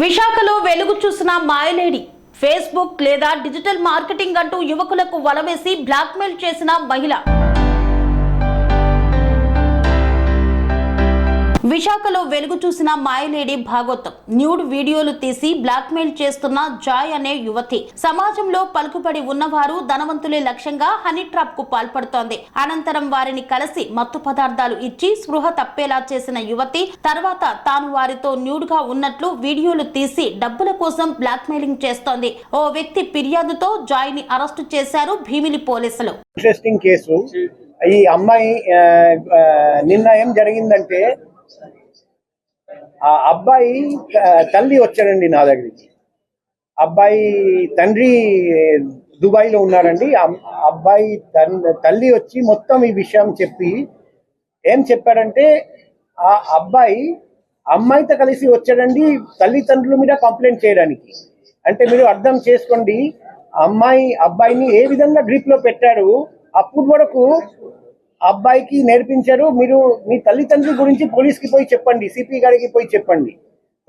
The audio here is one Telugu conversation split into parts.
విశాఖలో వెలుగు చూసిన మాయలేడి ఫేస్బుక్ లేదా డిజిటల్ మార్కెటింగ్ అంటూ యువకులకు వలవేసి బ్లాక్మెయిల్ చేసిన మహిళ. విశాఖలో వెలుగు చూసిన మాయలేడి భాగవతం న్యూడ్ వీడియోలు తీసి బ్లాక్మెయిల్ చేస్తున్న జాయ్ అనే యువతి. సమాజంలో పలుకుబడి ఉన్నవారు ధనవంతులే లక్ష్యంగా హనీ ట్రాప్ కు పాల్పడుతోంది. అనంతరం వారిని కలిసి మత్తు పదార్థాలు ఇచ్చి స్పృహ తప్పేలా చేసిన యువతి తర్వాత తాను వారితో న్యూడ్ గా ఉన్నట్లు వీడియోలు తీసి డబ్బుల కోసం బ్లాక్మెయిలింగ్ చేస్తోంది. ఓ వ్యక్తి ఫిర్యాదుతో జాయ్ ని అరెస్టు చేశారు భీమిలి పోలీసులు. Interesting case. ఈ అమ్మాయి నిన్న ఏం జరిగిందంటే ఆ అబ్బాయి తల్లి వచ్చాడండి నా దగ్గరికి. అబ్బాయి తండ్రి దుబాయ్ లో ఉన్నాడండి. అబ్బాయి తల్లి వచ్చి మొత్తం ఈ విషయం చెప్పి ఏం చెప్పాడంటే ఆ అబ్బాయి అమ్మాయితో కలిసి వచ్చాడండి తల్లిదండ్రుల మీద కంప్లైంట్ చేయడానికి. అంటే మీరు అర్థం చేసుకోండి, అబ్బాయిని ఏ విధంగా గ్రిప్ లో పెట్టారు. అప్పుడు వరకు అబ్బాయికి నేర్పించారు, మీరు మీ తల్లిదండ్రుల గురించి పోలీస్కి పోయి చెప్పండి, సిపి గారికి పోయి చెప్పండి.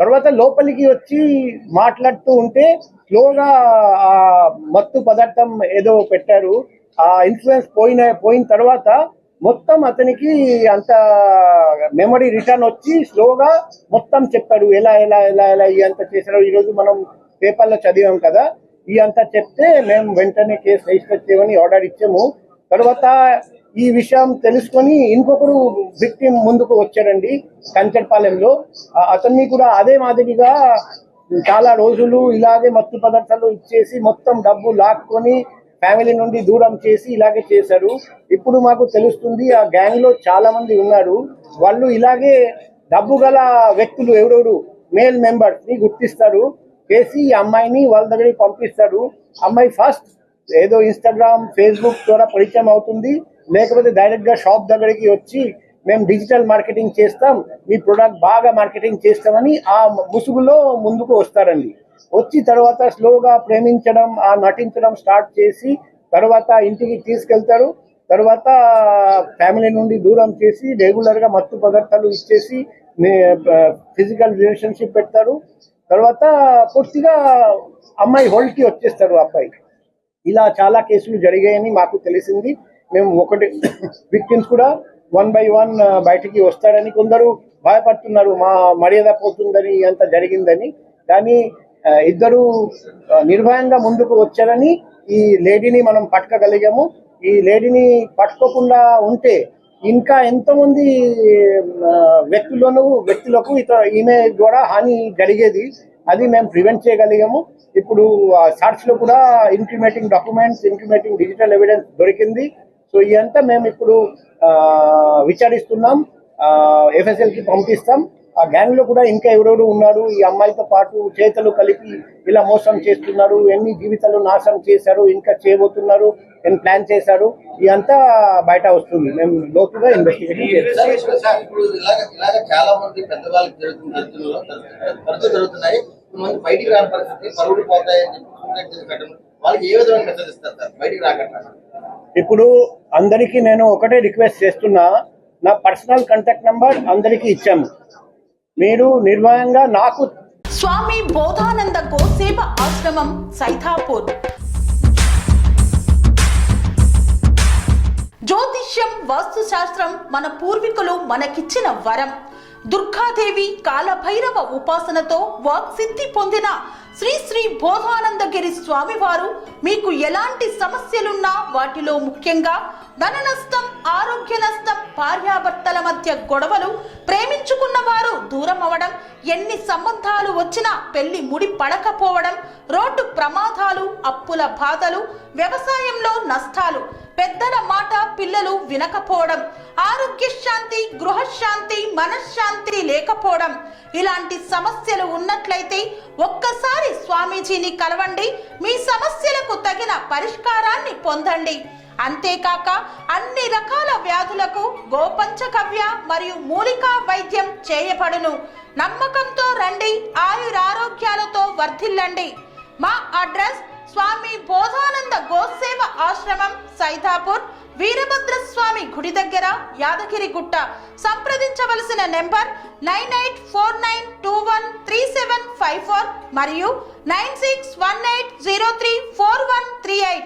తర్వాత లోపలికి వచ్చి మాట్లాడుతూ ఉంటే స్లోగా ఆ మత్తు పదార్థం ఏదో పెట్టారు. ఆ ఇన్ఫ్లుయెన్స్ పోయిన తర్వాత మొత్తం అతనికి అంత మెమరీ రిటర్న్ వచ్చి స్లోగా మొత్తం చెప్పాడు, ఎలా ఎలా ఎలా ఎలా అంత చేశారు. ఈరోజు మనం పేపర్లో చదివాం కదా. ఈ అంతా చెప్తే మేము వెంటనే కేసు రిజిస్టర్ చేయమని ఆర్డర్ ఇచ్చాము. తర్వాత ఈ విషయం తెలుసుకొని ఇంకొకరు విక్టిమ్ ముందుకు వచ్చాడండి కంచర్పాలెంలో. అతన్ని కూడా అదే మాదిరిగా చాలా రోజులు ఇలాగే మత్తు పదార్థాలు ఇచ్చేసి మొత్తం డబ్బు లాక్కొని ఫ్యామిలీ నుండి దూరం చేసి ఇలాగే చేశారు. ఇప్పుడు మాకు తెలుస్తుంది ఆ గ్యాంగ్ లో చాలా మంది ఉన్నారు. వాళ్ళు ఇలాగే డబ్బు గల వ్యక్తులు ఎవరెవరు మేల్ మెంబర్స్ ని గుర్తిస్తారు, చేసి ఈ అమ్మాయిని వాళ్ళ దగ్గరికి పంపిస్తారు. అమ్మాయి ఫస్ట్ ఏదో ఇన్స్టాగ్రామ్ ఫేస్బుక్ ద్వారా పరిచయం అవుతుంది, లేకపోతే డైరెక్ట్ గా షాప్ దగ్గరికి వచ్చి మేము డిజిటల్ మార్కెటింగ్ చేస్తాం, మీ ప్రొడక్ట్ బాగా మార్కెటింగ్ చేస్తామని ఆ ముసుగులో ముందుకు వస్తారండి. వచ్చి తర్వాత స్లోగా ప్రేమించడం, ఆ నటించడం స్టార్ట్ చేసి తర్వాత ఇంటికి తీసుకెళ్తారు. తర్వాత ఫ్యామిలీ నుండి దూరం చేసి రెగ్యులర్ గా మత్తు పదార్థాలు ఇచ్చేసి ఫిజికల్ రిలేషన్షిప్ పెడతారు. తర్వాత పూర్తిగా అమ్మాయి హోల్డ్ కి వచ్చేస్తారు అబ్బాయి. ఇలా చాలా కేసులు జరిగాయని మాకు తెలిసింది. మేము ఒకటి విక్టిమ్స్ కూడా 1 by 1 బయటికి వస్తారని కొందరు భయపడుతున్నారు, మా మర్యాద పోతుందని అంత జరిగిందని. కానీ ఇద్దరు నిర్భయంగా ముందుకు వచ్చారని ఈ లేడీని మనం పట్టుకోగలిగాము. ఈ లేడీని పట్టుకోకుండా ఉంటే ఇంకా ఎంతోమంది వ్యక్తులకు ఈమె ద్వారా హాని జరిగేది. అది మేము ప్రివెంట్ చేయగలిగాము. ఇప్పుడు సర్చ్ లో కూడా incriminating documents, incriminating digital evidence దొరికింది. సో ఇదంతా మేము ఇప్పుడు విచారిస్తున్నాం, FSL కి పంపిస్తాం. ఆ గ్యాంగ్ లో కూడా ఇంకా ఎవరెవరు ఉన్నారు, ఈ అమ్మాయితో పాటు చేతులు కలిపి ఇలా మోసం చేస్తున్నారు, ఎన్ని జీవితాలు నాశనం చేశారు, ఇంకా చేయబోతున్నారు, ఎన్ని ప్లాన్ చేశారు, ఇదంతా బయట వస్తుంది. మేము లోతుగా ఇన్వెస్టిగేషన్ చేస్తాం. ఇప్పుడు అందరికీ నేను ఒకటే రిక్వెస్ట్ చేస్తున్నా, నా పర్సనల్ కాంటాక్ట్ నంబర్ అందరికీ ఇచ్చాము. మీరు నిర్భయంగా నాకు. స్వామి బోధానంద గోసేవ ఆశ్రమం సైథాపూర్. జ్యోతిష్యం, వాస్తుశాస్త్రం మన పూర్వీకులు మనకిచ్చిన వరం. దుర్గాదేవి, కాలభైరవ ఉపాసనతో వాక్సిద్ధి పొందిన శ్రీ శ్రీ బోధానందగిరి స్వామివారు మీకు ఎలాంటి సమస్యలున్నా, వాటిలో ముఖ్యంగా ధన నష్టం, ఆరోగ్య నష్టం, భార్యాభర్తల మధ్య గొడవలు, ప్రేమించుకున్న వారు దూరం అవడం, ఎన్ని సంబంధాలు వచ్చినా పెళ్లి ముడి పడకపోవడం, రోడ్డు ప్రమాదాలు, అప్పుల బాధలు, వ్యవసాయంలో నష్టాలు, పెద్దల మాట పిల్లలు వినకపోవడం, ఆరోగ్య శాంతి, గృహశాంతి, మనశ్శాంతి లేకపోవడం, ఇలాంటి సమస్యలు ఉన్నట్లయితే ఒక్కసారి స్వామీజీని కలవండి. మీ సమస్యలకు తగిన పరిష్కారాన్ని పొందండి. అంతేకాక అన్ని రకాల వ్యాధులకు గోపంచకవ్య మరియు మూలికా వైద్యం చేయబడును. నమ్మకంతో రండి, ఆయురారోగ్యాలతో వర్ధిల్లండి. మా అడ్రస్ స్వామి బోధానంద గోసేవ ఆశ్రమం సైథాపూర్, వీరభద్రస్వామి గుడి దగ్గర, యాదగిరిగుట్ట. సంప్రదించవలసిన నెంబర్ 98492137 9454 మరియు 9618034138.